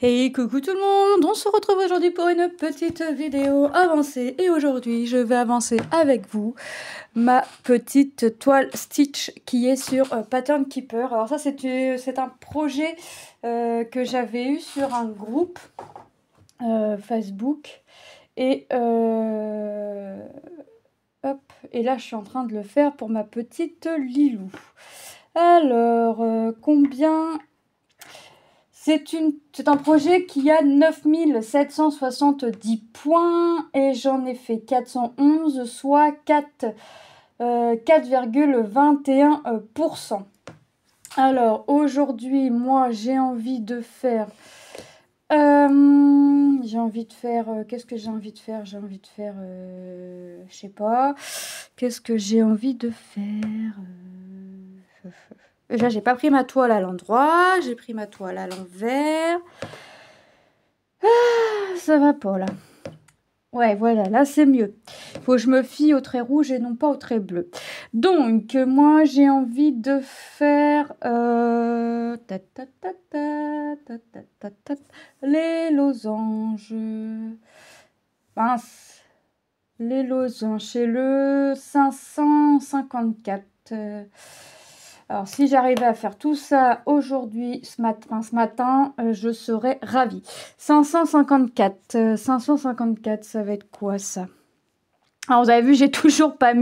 Hey, coucou tout le monde, on se retrouve aujourd'hui pour une petite vidéo avancée et aujourd'hui je vais avancer avec vous ma petite toile Stitch qui est sur Pattern Keeper. Alors ça c'est un projet que j'avais eu sur un groupe Facebook et hop, et là je suis en train de le faire pour ma petite Lilou. Alors combien... C'est un projet qui a 9770 points et j'en ai fait 411, soit 4,21%. Alors aujourd'hui, moi j'ai envie de faire... qu'est-ce que j'ai envie de faire? J'ai envie de faire... je sais pas. Qu'est-ce que j'ai envie de faire? Déjà, j'ai pas pris ma toile à l'endroit, j'ai pris ma toile à l'envers. Ah, ça va pas là. Ouais, voilà, là c'est mieux. Il faut que je me fie au trait rouge et non pas au trait bleu. Donc, moi j'ai envie de faire les losanges. Mince. Les losanges, c'est le 554. Alors, si j'arrivais à faire tout ça aujourd'hui, ce matin, je serais ravie. 554. 554, ça va être quoi, ça? Alors, vous avez vu, j'ai toujours pas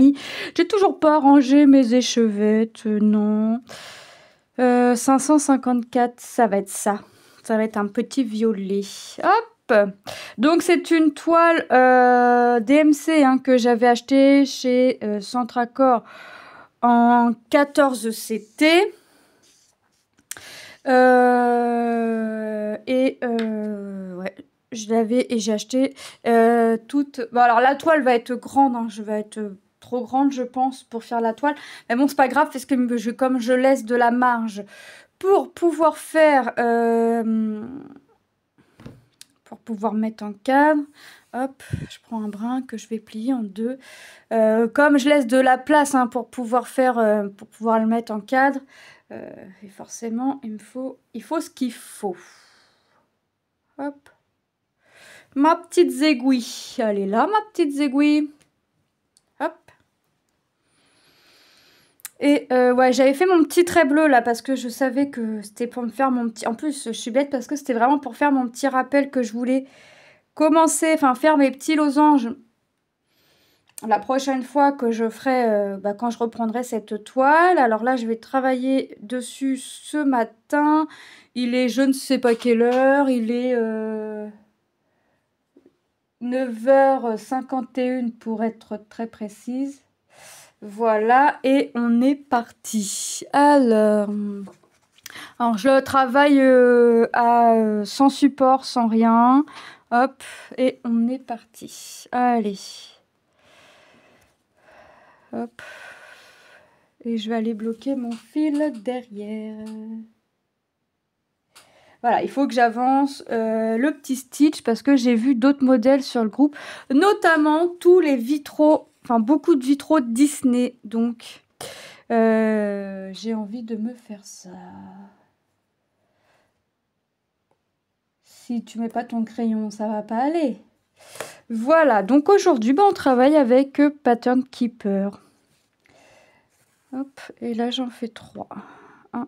rangé mes échevettes. Non. 554, ça va être ça. Ça va être un petit violet. Hop! Donc, c'est une toile DMC hein, que j'avais achetée chez Centracor en 14 CT. Ouais, je l'avais et j'ai acheté toute. Bon, alors la toile va être grande, hein, je vais être trop grande, je pense, pour faire la toile. Mais bon, c'est pas grave, parce que comme je laisse de la marge pour pouvoir faire. Pour pouvoir mettre en cadre. Hop, je prends un brin que je vais plier en deux. Comme je laisse de la place hein, pour pouvoir faire, pour pouvoir le mettre en cadre, et forcément il faut ce qu'il faut. Hop, ma petite zégouille, elle est là, ma petite zégouille. Hop. Et ouais, j'avais fait mon petit trait bleu là parce que je savais que c'était pour me faire mon petit. En plus, je suis bête parce que c'était vraiment pour faire mon petit rappel que je voulais commencer, enfin faire mes petits losanges. La prochaine fois que je ferai, quand je reprendrai cette toile, alors là je vais travailler dessus ce matin. Il est je ne sais pas quelle heure, il est 9h51 pour être très précise. Voilà, et on est parti. Alors je travaille sans support, sans rien. Hop, et on est parti. Allez. Hop. Et je vais aller bloquer mon fil derrière. Voilà, il faut que j'avance le petit Stitch parce que j'ai vu d'autres modèles sur le groupe, notamment tous les vitraux, enfin beaucoup de vitraux Disney. Donc, j'ai envie de me faire ça. Si tu mets pas ton crayon, ça va pas aller. Voilà, donc aujourd'hui, on travaille avec Pattern Keeper. Hop, et là j'en fais 3. 1,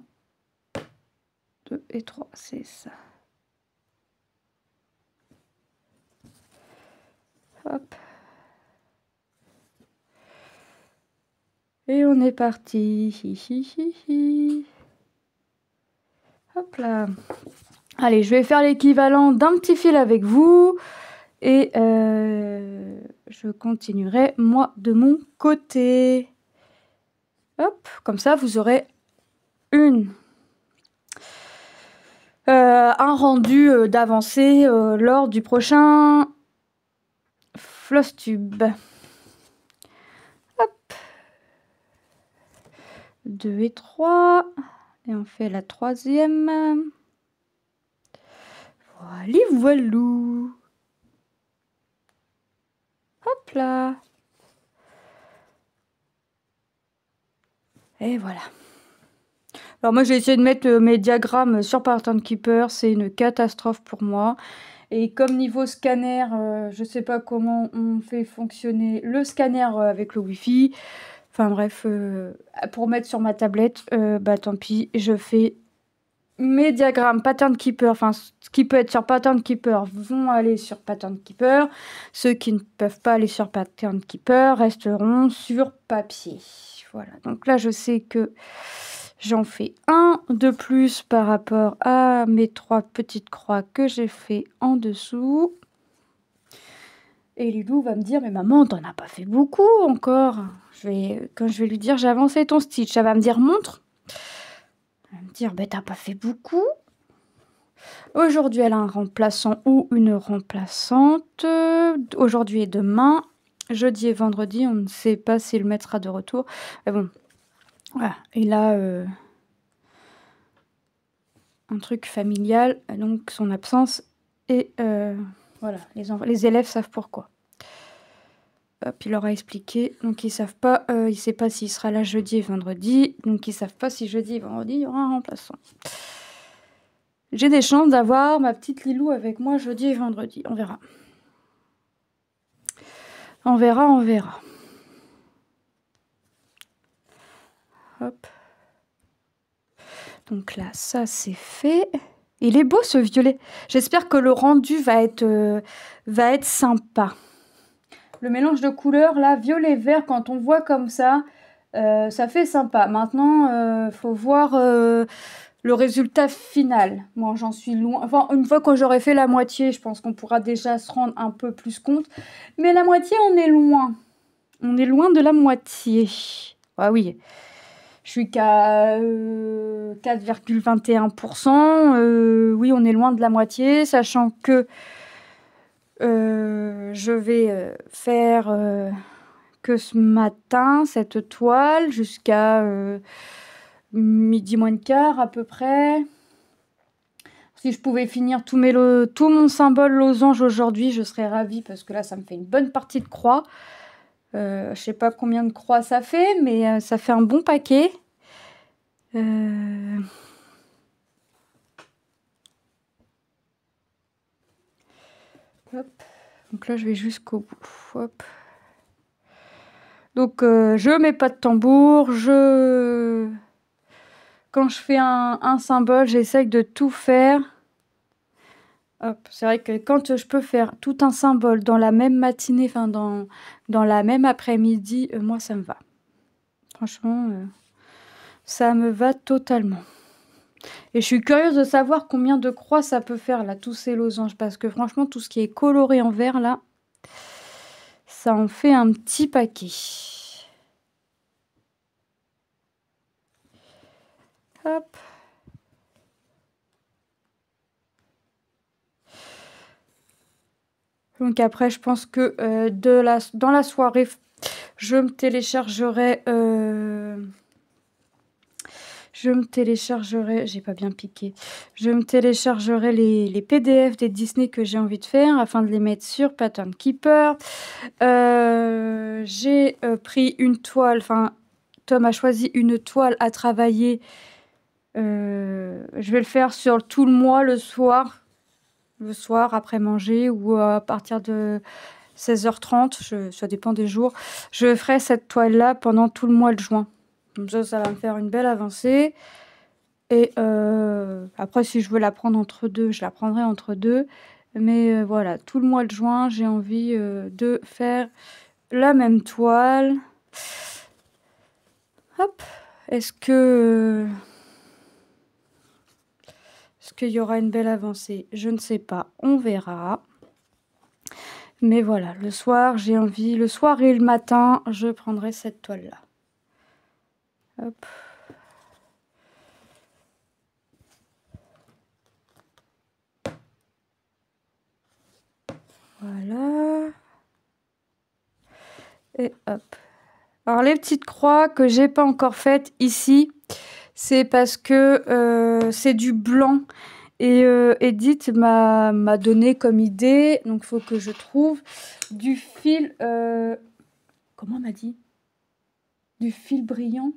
2 et 3, c'est ça. Hop. Et on est parti. Hop là. Allez, je vais faire l'équivalent d'un petit fil avec vous. Et je continuerai moi de mon côté. Hop, comme ça vous aurez un rendu d'avancée lors du prochain floss tube. Hop. 2 et 3. Et on fait la troisième. Voilà, voilou. Hop là. Et voilà. Alors moi, j'ai essayé de mettre mes diagrammes sur Pattern Keeper. C'est une catastrophe pour moi. Et comme niveau scanner, je sais pas comment on fait fonctionner le scanner avec le Wi-Fi. Enfin bref, pour mettre sur ma tablette, bah tant pis, je fais mes diagrammes Pattern Keeper. Enfin, ce qui peut être sur Pattern Keeper vont aller sur Pattern Keeper. Ceux qui ne peuvent pas aller sur Pattern Keeper resteront sur papier. Voilà, donc là je sais que j'en fais un de plus par rapport à mes 3 petites croix que j'ai fait en dessous. Et Lilou va me dire, mais maman, t'en as pas fait beaucoup encore. Quand je vais lui dire, j'ai avancé ton stitch, elle va me dire, montre. Elle va me dire, ben t'as pas fait beaucoup. Aujourd'hui, elle a un remplaçant ou une remplaçante. Aujourd'hui et demain. Jeudi et vendredi, on ne sait pas si le maître sera de retour. Mais bon, voilà. Il a un truc familial, donc son absence. Et voilà, les élèves savent pourquoi. Hop, il leur a expliqué. Donc ils savent pas, il sait pas s'il sera là jeudi et vendredi. Donc ils savent pas si jeudi et vendredi il y aura un remplaçant. J'ai des chances d'avoir ma petite Lilou avec moi jeudi et vendredi. On verra. On verra, on verra. Hop. Donc là, ça c'est fait. Il est beau ce violet. J'espère que le rendu va être sympa. Le mélange de couleurs, là, violet-vert, quand on voit comme ça fait sympa. Maintenant, faut voir le résultat final. Moi, j'en suis loin. Enfin, une fois que j'aurai fait la moitié, je pense qu'on pourra déjà se rendre un peu plus compte. Mais la moitié, on est loin. On est loin de la moitié. Ah oui. Je suis qu'à 4,21%. Oui, on est loin de la moitié, sachant que je vais faire que ce matin cette toile jusqu'à midi moins de quart à peu près. Si je pouvais finir tout mon symbole losange aujourd'hui, je serais ravie parce que là, ça me fait une bonne partie de croix. Je sais pas combien de croix ça fait, mais ça fait un bon paquet. Hop. Donc là, je vais jusqu'au bout. Hop. Donc, je mets pas de tambour. Quand je fais un symbole, j'essaye de tout faire. Hop. C'est vrai que quand je peux faire tout un symbole dans la même matinée, enfin dans la même après-midi, moi, ça me va. Franchement, ça me va totalement. Et je suis curieuse de savoir combien de croix ça peut faire, là, tous ces losanges. Parce que franchement, tout ce qui est coloré en vert, là, ça en fait un petit paquet. Hop. Donc après, je pense que dans la soirée, je me téléchargerai... j'ai pas bien piqué. Je me téléchargerai les PDF des Disney que j'ai envie de faire afin de les mettre sur Pattern Keeper. J'ai pris une toile, enfin, Tom a choisi une toile à travailler. Je vais le faire sur tout le mois le soir après manger ou à partir de 16h30, ça dépend des jours. Je ferai cette toile-là pendant tout le mois de juin. Comme ça va me faire une belle avancée. Et après, si je veux la prendre entre deux, je la prendrai entre deux. Mais voilà, tout le mois de juin, j'ai envie de faire la même toile. Hop. Est-ce qu'il y aura une belle avancée? Je ne sais pas. On verra. Mais voilà, le soir, j'ai envie. Le soir et le matin, je prendrai cette toile-là. Hop. Voilà. Et hop. Alors les petites croix que j'ai pas encore faites ici, c'est parce que c'est du blanc. Et Edith m'a donné comme idée, donc il faut que je trouve du fil... comment on m'a dit? Du fil brillant.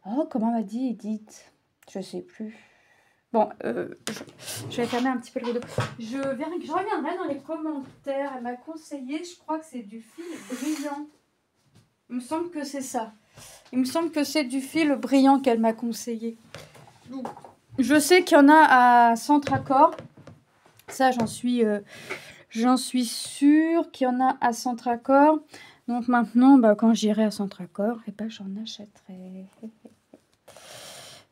Oh, comment m'a dit Edith? Je sais plus. Bon, je vais fermer un petit peu le rideau. Je reviendrai dans les commentaires. Elle m'a conseillé, je crois que c'est du fil brillant. Il me semble que c'est ça. Il me semble que c'est du fil brillant qu'elle m'a conseillé. Donc, je sais qu'il y en a à Centre Accord. Ça, j'en suis sûre qu'il y en a à Centre Accord. Donc maintenant, bah, quand j'irai à Centre Accord, eh ben, j'en achèterai.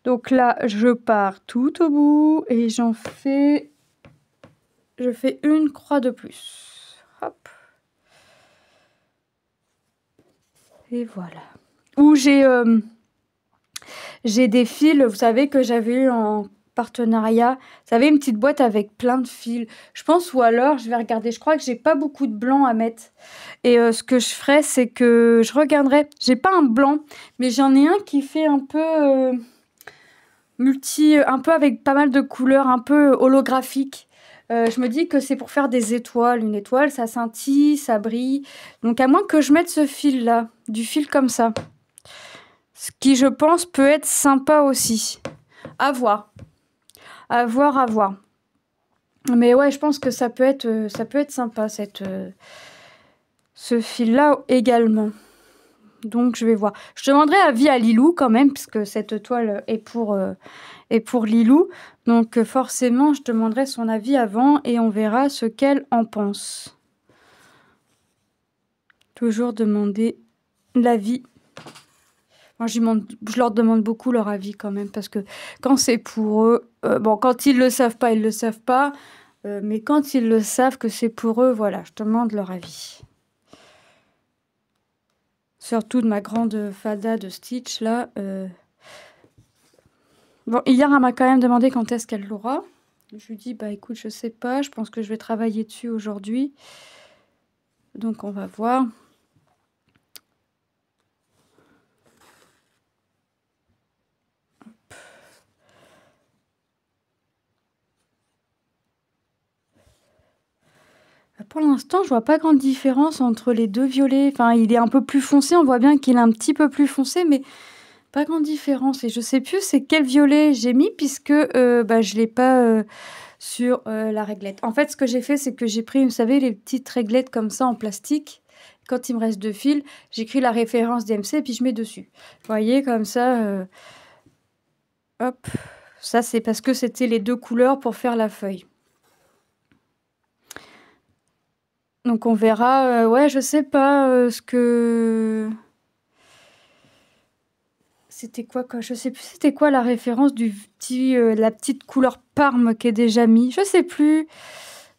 Donc là, je pars tout au bout et je fais une croix de plus. Hop. Et voilà. Où j'ai des fils, vous savez, que j'avais eu en partenariat. Vous savez, une petite boîte avec plein de fils. Je pense, ou alors, je vais regarder. Je crois que j'ai pas beaucoup de blanc à mettre. Et ce que je ferai, c'est que je regarderai. J'ai pas un blanc, mais j'en ai un qui fait un peu un peu avec pas mal de couleurs, un peu holographique. Je me dis que c'est pour faire des étoiles. Une étoile, ça scintille, ça brille. Donc à moins que je mette ce fil-là, du fil comme ça. Ce qui, je pense, peut être sympa aussi. À voir. À voir, à voir. Mais ouais, je pense que ça peut être sympa, ce fil-là également. Donc, je vais voir. Je demanderai avis à Lilou quand même, puisque cette toile est pour Lilou. Donc, forcément, je demanderai son avis avant et on verra ce qu'elle en pense. Toujours demander l'avis. Moi, je leur demande beaucoup leur avis quand même, parce que quand c'est pour eux, bon, quand ils le savent pas, ils le savent pas. Mais quand ils le savent que c'est pour eux, voilà, je demande leur avis. Surtout de ma grande fada de Stitch, là. Bon, hier, elle m'a quand même demandé quand est-ce qu'elle l'aura. Je lui dis, bah écoute, je sais pas, je pense que je vais travailler dessus aujourd'hui. Donc, on va voir. Pour l'instant, je vois pas grande différence entre les deux violets. Enfin, il est un peu plus foncé, on voit bien qu'il est un petit peu plus foncé, mais pas grande différence. Et je sais plus c'est quel violet j'ai mis, puisque je l'ai pas sur la réglette. En fait, ce que j'ai fait, c'est que j'ai pris, vous savez, les petites réglettes comme ça en plastique. Quand il me reste 2 fils, j'écris la référence DMC et puis je mets dessus. Vous voyez, comme ça, hop. Ça, c'est parce que c'était les 2 couleurs pour faire la feuille. Donc on verra, ouais, je sais pas ce que... C'était quoi, je sais plus, c'était quoi la référence du petit, la petite couleur Parme qui est déjà mis. Je sais plus.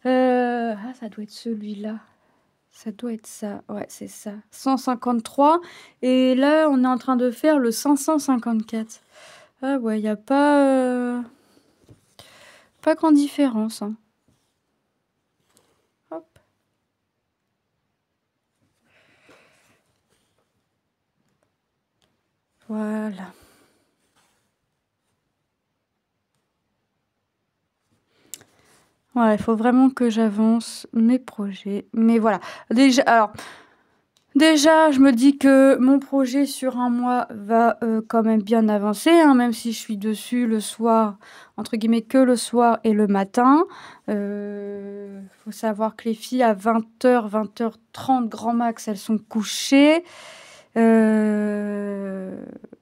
Ah, ça doit être celui-là. Ça doit être ça. Ouais, c'est ça. 153. Et là, on est en train de faire le 554. Ah ouais, il n'y a pas grande différence. Hein. Hop. Voilà. Ouais, il faut vraiment que j'avance mes projets. Mais voilà. Déjà, je me dis que mon projet sur un mois va quand même bien avancer, hein, même si je suis dessus le soir, entre guillemets, que le soir et le matin. Faut savoir que les filles, à 20h, 20h30, grand max, elles sont couchées.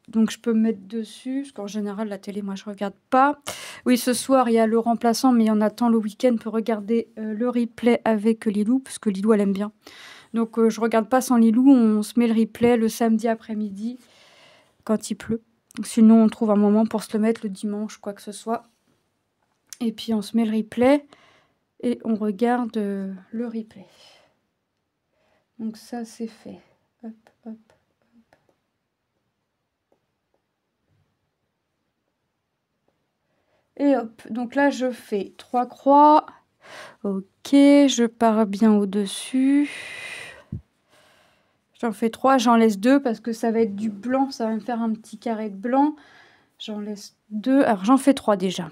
Donc je peux me mettre dessus, parce qu'en général, la télé, moi, je regarde pas. Oui, ce soir, il y a le remplaçant, mais on attend le week-end pour regarder le replay avec Lilou, parce que Lilou, elle aime bien. Donc je regarde pas sans Lilou, on se met le replay le samedi après-midi, quand il pleut. Sinon, on trouve un moment pour se le mettre le dimanche, quoi que ce soit. Et puis, on se met le replay et on regarde le replay. Donc ça, c'est fait. Hop, hop. Et hop, donc là je fais 3 croix. Ok, je pars bien au-dessus. J'en fais 3, j'en laisse 2 parce que ça va être du blanc, ça va me faire un petit carré de blanc. J'en laisse 2, alors j'en fais 3 déjà.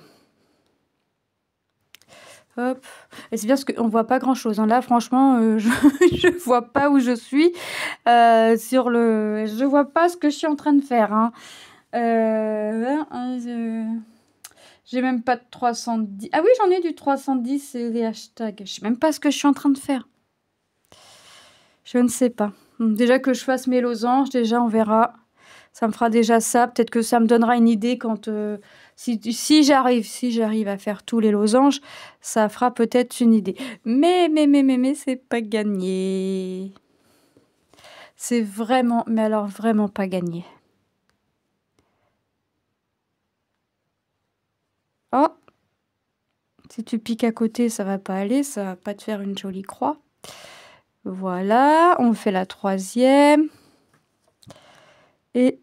Hop, et c'est bien parce qu'on voit pas grand chose. Hein. Là, franchement, je vois pas où je suis. Je vois pas ce que je suis en train de faire. Hein. J'ai même pas de 310. Ah oui, j'en ai du 310, c'est les hashtags. Je sais même pas ce que je suis en train de faire. Je ne sais pas. Déjà que je fasse mes losanges, déjà on verra. Ça me fera déjà ça. Peut-être que ça me donnera une idée quand si j'arrive à faire tous les losanges, ça fera peut-être une idée. Mais c'est pas gagné. C'est vraiment, mais alors vraiment pas gagné. Oh, si tu piques à côté, ça va pas aller, ça va pas te faire une jolie croix. Voilà, on fait la troisième. Et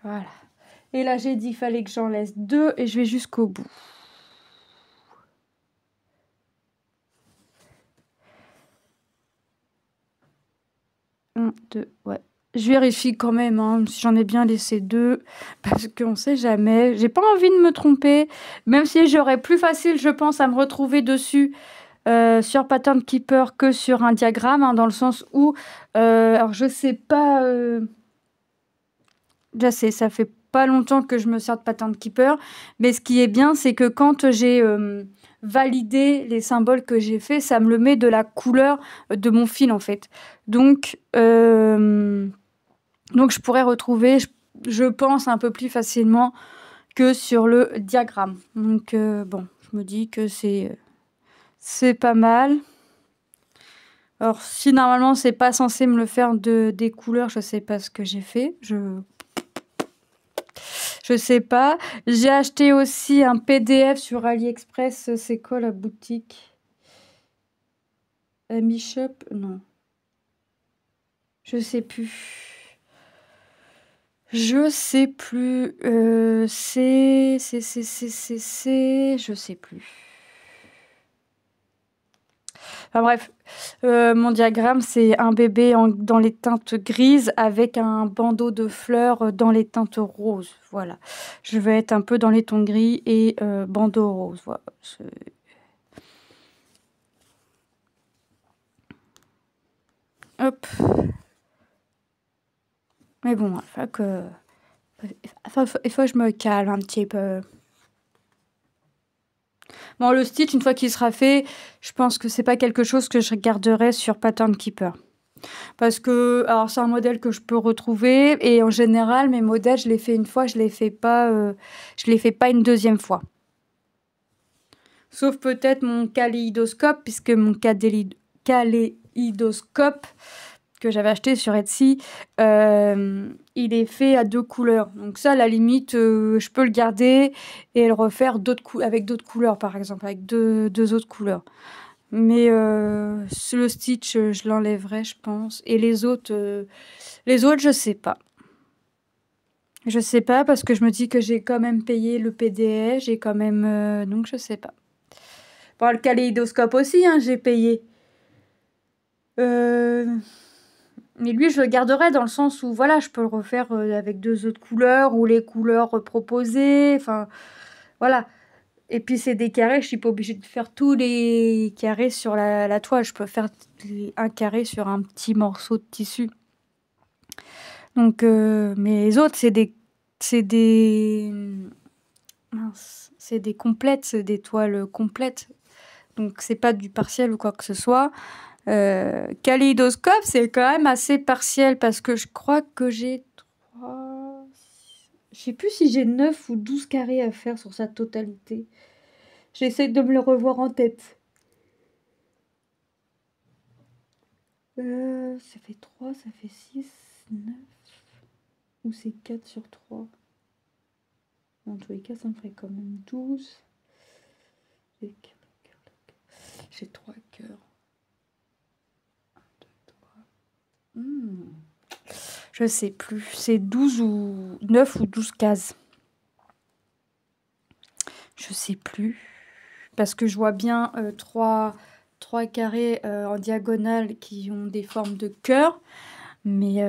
voilà. Et là, j'ai dit, il fallait que j'en laisse 2 et je vais jusqu'au bout. Un, 2, ouais. Je vérifie quand même hein, si j'en ai bien laissé 2 parce qu'on sait jamais. J'ai pas envie de me tromper, même si j'aurais plus facile, je pense, à me retrouver dessus sur Pattern Keeper que sur un diagramme, hein, dans le sens où, alors je sais pas, je sais, ça fait pas longtemps que je me sers de Pattern Keeper, mais ce qui est bien, c'est que quand j'ai validé les symboles que j'ai fait, ça me le met de la couleur de mon fil en fait. Donc je pourrais retrouver, je pense, un peu plus facilement que sur le diagramme. Donc bon, je me dis que c'est pas mal. Alors si normalement c'est pas censé me le faire des couleurs, je sais pas ce que j'ai fait. Je sais pas. J'ai acheté aussi un PDF sur AliExpress. C'est quoi la boutique? Mi Shop? Non. Je sais plus. Je sais plus. Je sais plus. Enfin bref, mon diagramme, c'est un bébé dans les teintes grises avec un bandeau de fleurs dans les teintes roses. Voilà. Je vais être un peu dans les tons gris et bandeau rose. Voilà. Hop. Mais bon, il faut que je me calme un petit peu. Bon, le stitch, une fois qu'il sera fait, je pense que c'est pas quelque chose que je garderai sur Pattern Keeper. Parce que, alors c'est un modèle que je peux retrouver et en général, mes modèles, je les fais une fois, je les fais pas une deuxième fois. Sauf peut-être mon kaléidoscope, puisque mon kaléidoscope que j'avais acheté sur Etsy, il est fait à 2 couleurs. Donc ça, à la limite, je peux le garder et le refaire avec d'autres couleurs, par exemple, avec deux autres couleurs. Mais le stitch, je l'enlèverai, je pense. Et les autres, je sais pas. Je sais pas parce que je me dis que j'ai quand même payé le PDF, j'ai quand même... donc je sais pas. Bon, le kaléidoscope aussi, hein, j'ai payé. Mais lui, je le garderai dans le sens où, voilà, je peux le refaire avec 2 autres couleurs ou les couleurs proposées. Enfin, voilà. Et puis, c'est des carrés. Je suis pas obligée de faire tous les carrés sur la toile. Je peux faire un carré sur un petit morceau de tissu. Donc, mais les autres, mince, c'est des complètes, c'est des toiles complètes. Donc, c'est pas du partiel ou quoi que ce soit. Kaléidoscope, c'est quand même assez partiel parce que je crois que j'ai 3... Je sais plus si j'ai 9 ou 12 carrés à faire sur sa totalité. J'essaie de me le revoir en tête. Ça fait 3, ça fait 6, 9. Ou c'est 4 sur 3. Dans tous les cas, ça me ferait quand même 12. J'ai 3 cœurs. 1, 2, 3. Je sais plus. C'est 12 ou 9 ou 12 cases. Je sais plus. Parce que je vois bien 3 carrés en diagonale qui ont des formes de cœur. Mais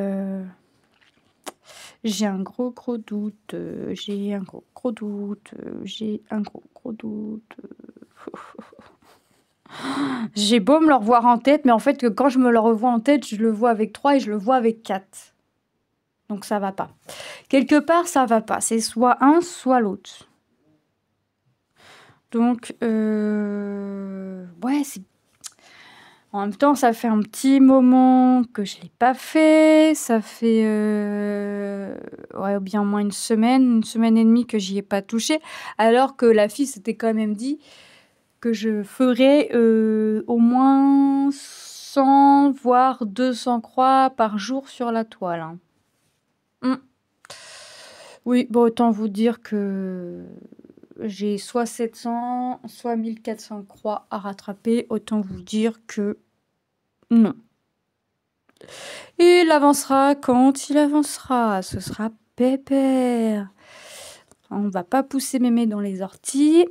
j'ai un gros doute. J'ai un gros doute. J'ai un gros doute. J'ai beau me le revoir en tête, mais en fait, que quand je me le revois en tête, je le vois avec 3 et je le vois avec 4. Donc ça va pas. Quelque part, ça va pas. C'est soit un, soit l'autre. Donc, ouais, c'est... En même temps, ça fait un petit moment que je l'ai pas fait. Ça fait ouais, bien au moins une semaine et demie que j'y ai pas touché. Alors que la fille s'était quand même dit que je ferais au moins 100 voire 200 croix par jour sur la toile. Hein. Oui, bon, autant vous dire que j'ai soit 700, soit 1400 croix à rattraper. Autant vous dire que non. Il avancera quand il avancera. Ce sera pépère. On va pas pousser mémé dans les orties.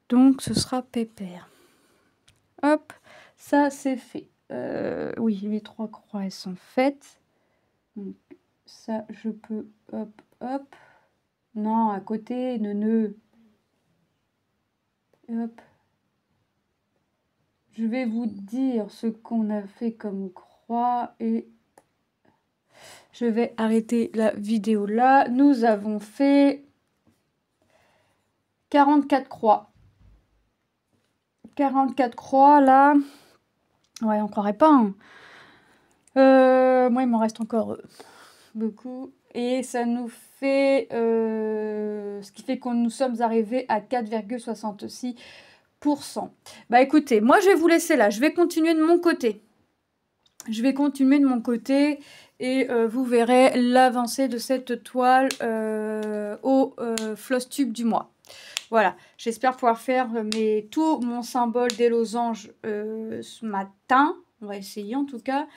Donc, ce sera pépère. Hop, ça, c'est fait. Oui, les 3 croix, elles sont faites. Donc, ça, je peux... Hop, hop. Non, à côté, nœud. Hop. Je vais vous dire ce qu'on a fait comme croix et je vais arrêter la vidéo là. Nous avons fait 44 croix. 44 croix là. Ouais, on croirait pas. Hein. Moi, il m'en reste encore beaucoup. Et ça nous fait... ce qui fait que nous sommes arrivés à 4,66%. Bah écoutez, moi je vais vous laisser là. Je vais continuer de mon côté. Et vous verrez l'avancée de cette toile au floss tube du mois. Voilà, j'espère pouvoir faire tout mon symbole des losanges ce matin. On va essayer en tout cas.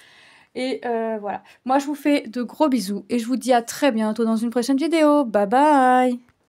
Et voilà, moi je vous fais de gros bisous et je vous dis à très bientôt dans une prochaine vidéo. Bye bye!